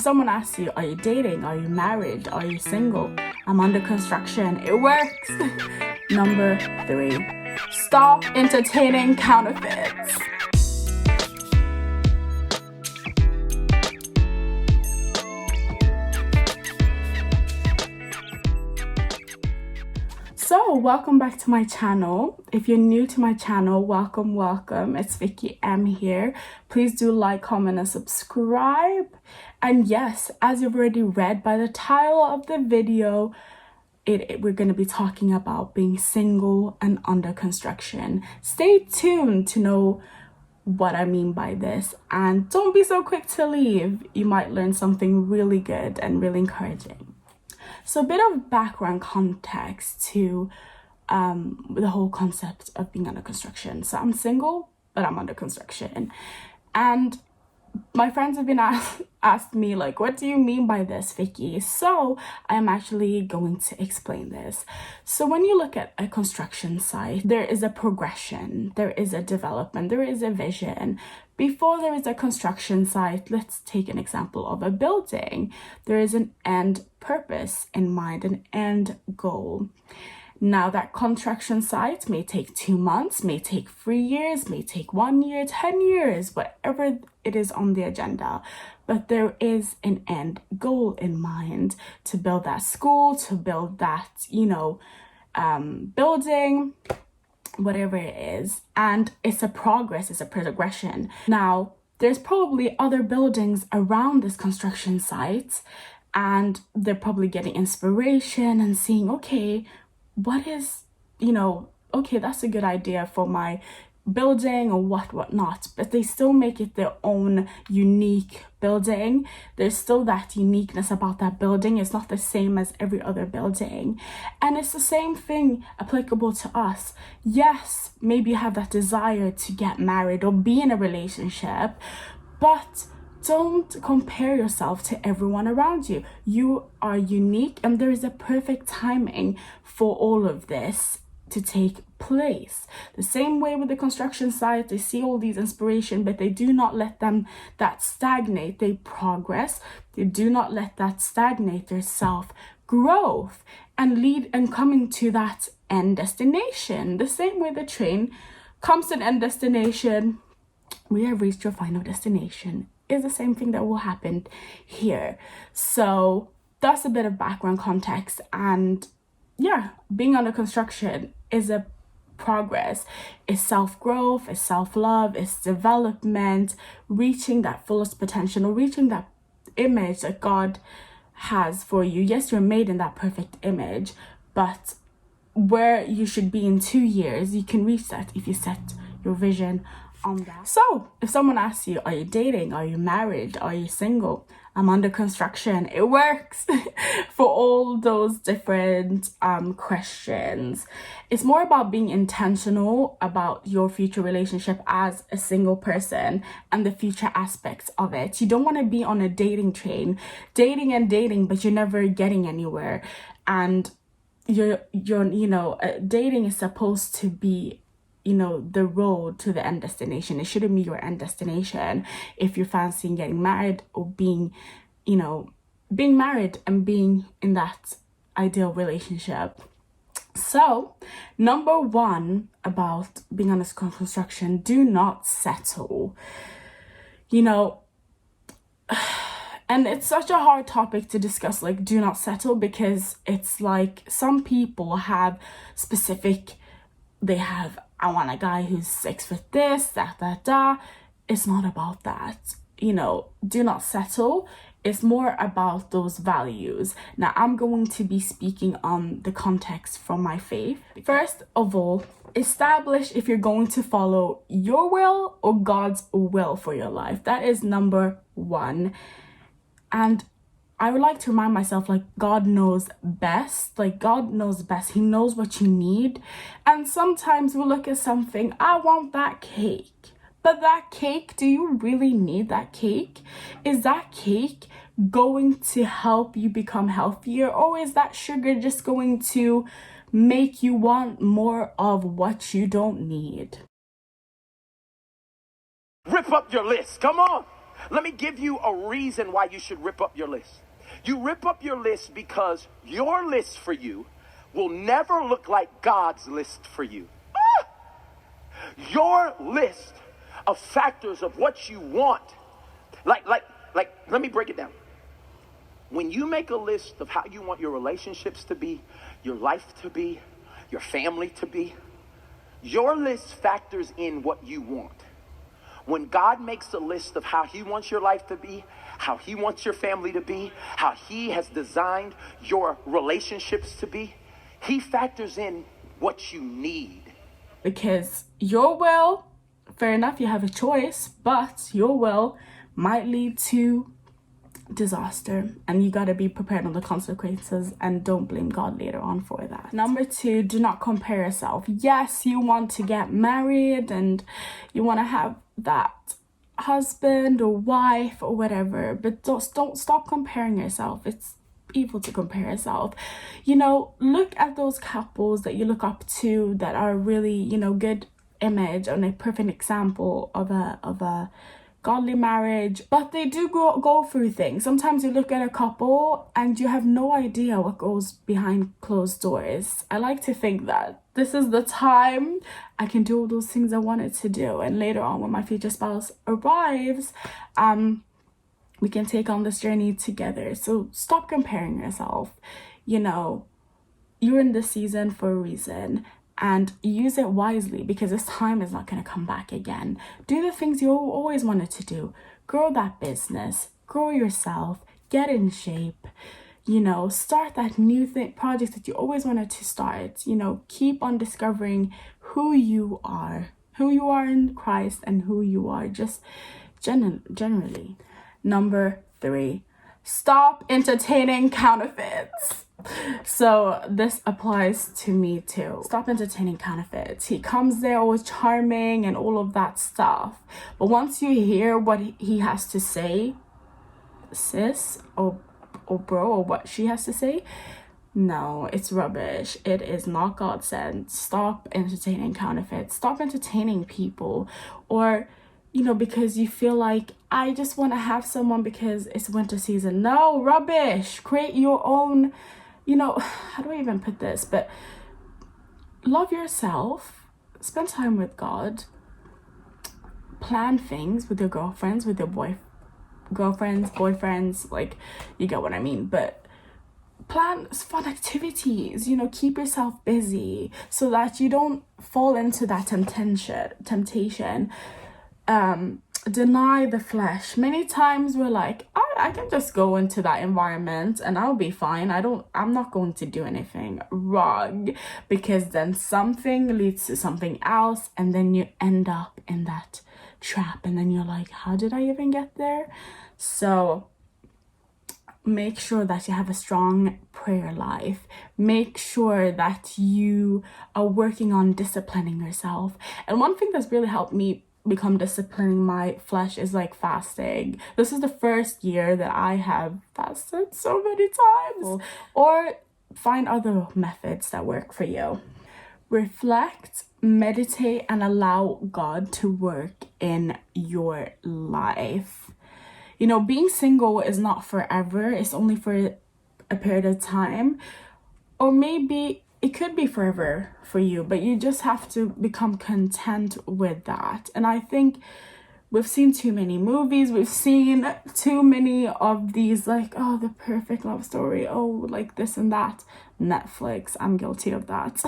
Someone asks you, are you dating? Are you married? Are you single? I'm under construction. It works. Number 3, stop entertaining counterfeits. So welcome back to my channel. If you're new to my channel, welcome. It's Vicky M here. Please do like, comment, and subscribe. And yes, as you've already read by the title of the video, we're going to be talking about being single and under construction. Stay tuned to know what I mean by this, and don't be so quick to leave. You might learn something really good and really encouraging. So a bit of background context to the whole concept of being under construction. So I'm single, but I'm under construction. And my friends have been asked me, like, what do you mean by this, Vicky? So I'm actually going to explain this. So when you look at a construction site, there is a progression, there is a development, there is a vision. Before there is a construction site, let's take an example of a building. There is an end purpose in mind, an end goal. Now that construction site may take 2 months, may take 3 years, may take 1 year, 10 years, whatever it is on the agenda. But there is an end goal in mind to build that school, to build that, building, whatever it is. And it's a progress, it's a progression. Now, there's probably other buildings around this construction site, and they're probably getting inspiration and seeing, okay, what is, okay, that's a good idea for my building or whatnot, but they still make it their own unique building. There's still that uniqueness about that building. It's not the same as every other building. And it's the same thing applicable to us. Yes, maybe you have that desire to get married or be in a relationship, but don't compare yourself to everyone around you. You are unique, and there is a perfect timing for all of this to take place. The same way with the construction site, they see all these inspiration, but they do not let that stagnate. They progress. They do not let that stagnate their self growth and lead and coming to that end destination. The same way the train comes to an end destination, we have reached your final destination, is the same thing that will happen here. So that's a bit of background context. And yeah, being under construction is a progress. It's self-growth, it's self-love, it's development, reaching that fullest potential, or reaching that image that God has for you. Yes, you're made in that perfect image, but where you should be in 2 years, you can reach that if you set your vision on that. So if someone asks you, are you dating? Are you married? Are you single? I'm under construction. It works for all those different questions. It's more about being intentional about your future relationship as a single person and the future aspects of it. You don't want to be on a dating train, dating, but you're never getting anywhere. And you're dating is supposed to be the road to the end destination. It shouldn't be your end destination if you're fancying getting married or being married and being in that ideal relationship. So number 1 about being on this construction, do not settle. And it's such a hard topic to discuss, like, do not settle, because it's like some people have I want a guy who's 6 foot this, that. It's not about that. Do not settle. It's more about those values. Now, I'm going to be speaking on the context from my faith. First of all, establish if you're going to follow your will or God's will for your life. That is number 1. And I would like to remind myself, like, God knows best. He knows what you need. And sometimes we look at something, I want that cake. But that cake, do you really need that cake? Is that cake going to help you become healthier? Or is that sugar just going to make you want more of what you don't need? Rip up your list. Come on. Let me give you a reason why you should rip up your list. You rip up your list because your list for you will never look like God's list for you. Your list of factors of what you want, like, let me break it down. When you make a list of how you want your relationships to be, your life to be, your family to be, your list factors in what you want. When God makes a list of how he wants your life to be, how he wants your family to be, how he has designed your relationships to be, he factors in what you need. Because your will, fair enough, you have a choice, but your will might lead to disaster, and you got to be prepared on the consequences, and don't blame God later on for that. Number 2, do not compare yourself. Yes, you want to get married and you want to have that husband or wife or whatever, but don't stop comparing yourself. It's evil to compare yourself. You know, look at those couples that you look up to that are really, you know, good image and a perfect example of a godly marriage, but they do go through things. Sometimes you look at a couple and you have no idea what goes behind closed doors. I like to think that this is the time I can do all those things I wanted to do, and later on when my future spouse arrives, we can take on this journey together. So stop comparing yourself. You know, you're in this season for a reason, and use it wisely, because this time is not going to come back again. Do the things you always wanted to do. Grow that business, grow yourself, get in shape, you know, start that new project that you always wanted to start. You know, keep on discovering who you are in Christ, and who you are just generally. Number 3, stop entertaining counterfeits. So this applies to me too. Stop entertaining counterfeits. He comes there always charming and all of that stuff, but once you hear what he has to say, sis or bro, or what she has to say, no, it's rubbish. It is not God sent. Stop entertaining counterfeits. Stop entertaining people, or you know, because you feel like, I just want to have someone because it's winter season. No, rubbish. Create your own, you know, how do I even put this? But love yourself, spend time with God, plan things with your girlfriends, with your boyfriends, like, you get what I mean. But plan fun activities, you know, keep yourself busy so that you don't fall into that temptation. Deny the flesh. Many times we're like, I can just go into that environment and I'll be fine. I'm not going to do anything wrong, because then something leads to something else, and then you end up in that trap, and then you're like, how did I even get there? So make sure that you have a strong prayer life. Make sure that you are working on disciplining yourself. And one thing that's really helped me become disciplining my flesh is like fasting. This is the first year that I have fasted so many times. Or find other methods that work for you. Reflect, meditate, and allow God to work in your life. You know, being single is not forever. It's only for a period of time. Or maybe it could be forever for you, but you just have to become content with that. And I think we've seen too many movies. We've seen too many of these, like, oh, the perfect love story. Oh, like this and that. Netflix, I'm guilty of that.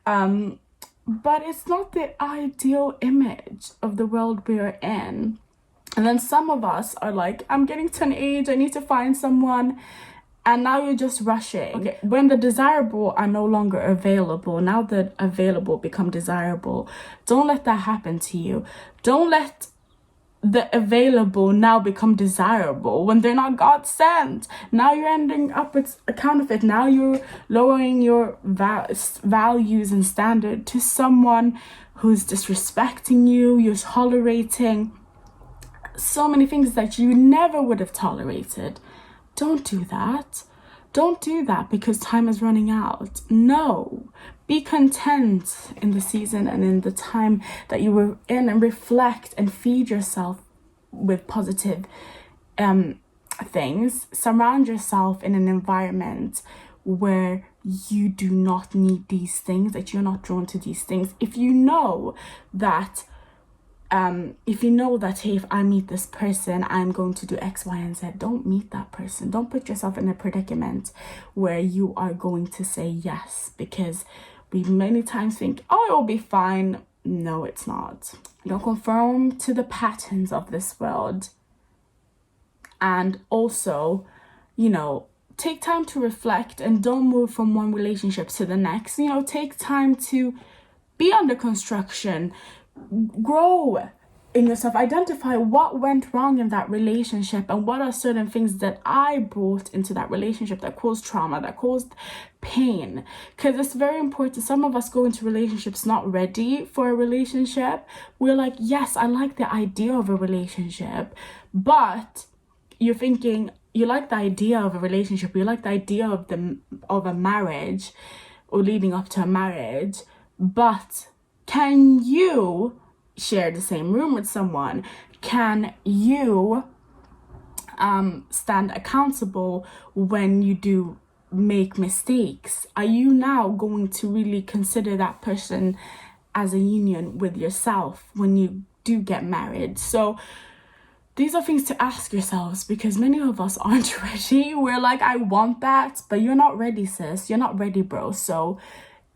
But it's not the ideal image of the world we're in. And then some of us are like, I'm getting to an age, I need to find someone. And now you're just rushing. Okay, when the desirable are no longer available, now the available become desirable. Don't let that happen to you. Don't let the available now become desirable when they're not God sent. Now you're ending up with a counterfeit. Now you're lowering your values and standard to someone who's disrespecting you. You're tolerating so many things that you never would have tolerated. Don't do that. Don't do that because time is running out. No. Be content in the season and in the time that you were in, and reflect and feed yourself with positive things. Surround yourself in an environment where you do not need these things, that you're not drawn to these things. If you know that hey, if I meet this person, I'm going to do X, Y, and Z, don't meet that person. Don't put yourself in a predicament where you are going to say yes, because we many times think, oh, it'll be fine. No, it's not. Don't conform to the patterns of this world. And also, take time to reflect and don't move from one relationship to the next. Take time to be under construction, grow in yourself, identify what went wrong in that relationship and what are certain things that I brought into that relationship that caused trauma, that caused pain. Because it's very important. Some of us go into relationships not ready for a relationship. We're like, yes, I like the idea of a relationship, but you're thinking, you like the idea of a relationship, you like the idea of a marriage or leading up to a marriage, but can you share the same room with someone? Can you stand accountable when you do make mistakes? Are you now going to really consider that person as a union with yourself when you do get married? So these are things to ask yourselves, because many of us aren't ready. We're like, I want that, but you're not ready, sis. You're not ready, bro. So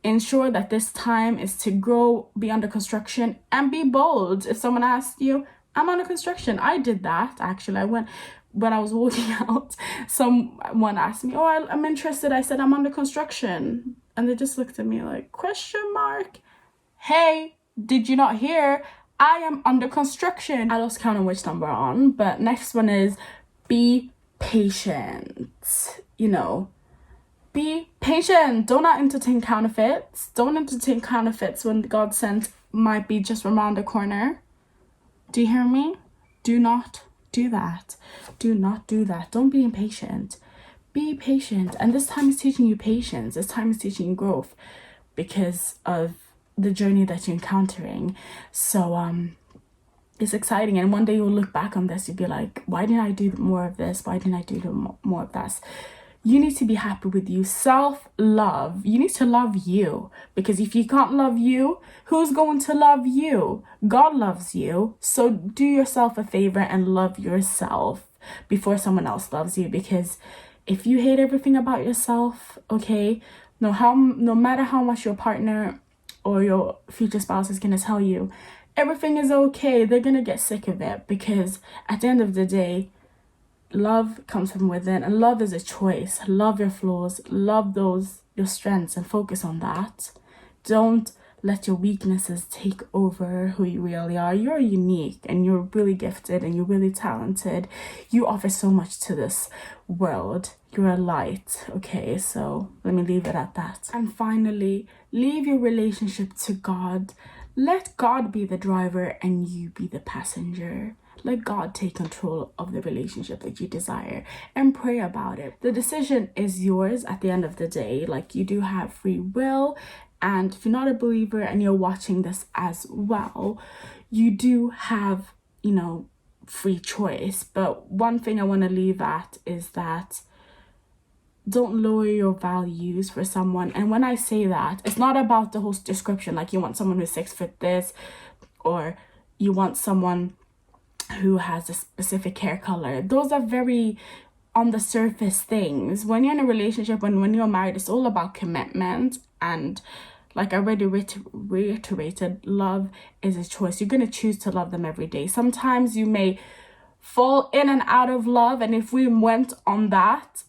ensure that this time is to grow, be under construction, and be bold. If someone asks you, I'm under construction. I did that, actually. When I was walking out, someone asked me, oh, I'm interested. I said, I'm under construction. And they just looked at me like, question mark? Hey, did you not hear? I am under construction. I lost count on which number on, but next one is be patient. Be patient. Do not entertain counterfeits. Don't entertain counterfeits when God sent might be just around the corner. Do you hear me? Do not do that. Do not do that. Don't be impatient. Be patient. And this time is teaching you patience. This time is teaching you growth because of the journey that you're encountering. So it's exciting, and one day you'll look back on this, you'll be like, why didn't I do more of this? Why didn't I do more of this? You need to be happy with you. Self-love. You need to love you, because if you can't love you, who's going to love you? God loves you. So do yourself a favor and love yourself before someone else loves you, because if you hate everything about yourself, okay, no matter how much your partner or your future spouse is going to tell you everything is okay, they're going to get sick of it, because at the end of the day, love comes from within, and love is a choice. Love your flaws, love your strengths, and focus on that. Don't let your weaknesses take over who you really are. You're unique, and you're really gifted, and you're really talented. You offer so much to this world. You're a light, okay? So let me leave it at that. And finally, leave your relationship to God. Let God be the driver and you be the passenger. Let God take control of the relationship that you desire, and pray about it. The decision is yours at the end of the day. Like, you do have free will, and if you're not a believer and you're watching this as well, you do have, free choice. But one thing I want to leave at is that don't lower your values for someone. And when I say that, it's not about the whole description, like you want someone who's 6 foot this, or you want someone who has a specific hair color. Those are very on the surface things. When you're in a relationship, when you're married, it's all about commitment. And like I already reiterated, love is a choice. You're going to choose to love them every day. Sometimes you may fall in and out of love, and if we went on that,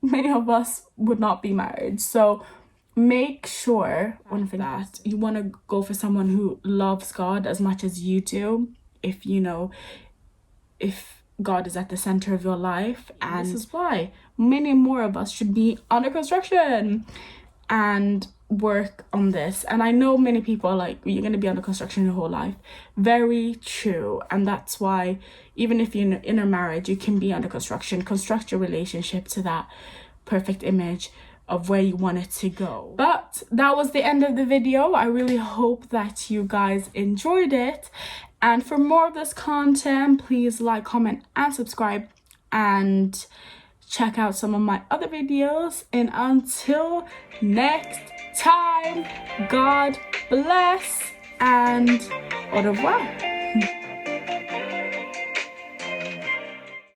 many of us would not be married. So make sure that you want to go for someone who loves God as much as you do. If God is at the center of your life, and this is why many more of us should be under construction and work on this. And I know many people are like, you're going to be under construction your whole life. Very true. And that's why even if you're in a marriage, you can be under construction. Construct your relationship to that perfect image of where you want it to go. But that was the end of the video. I really hope that you guys enjoyed it, And for more of this content, please like, comment, and subscribe, and check out some of my other videos. And until next time, God bless and au revoir.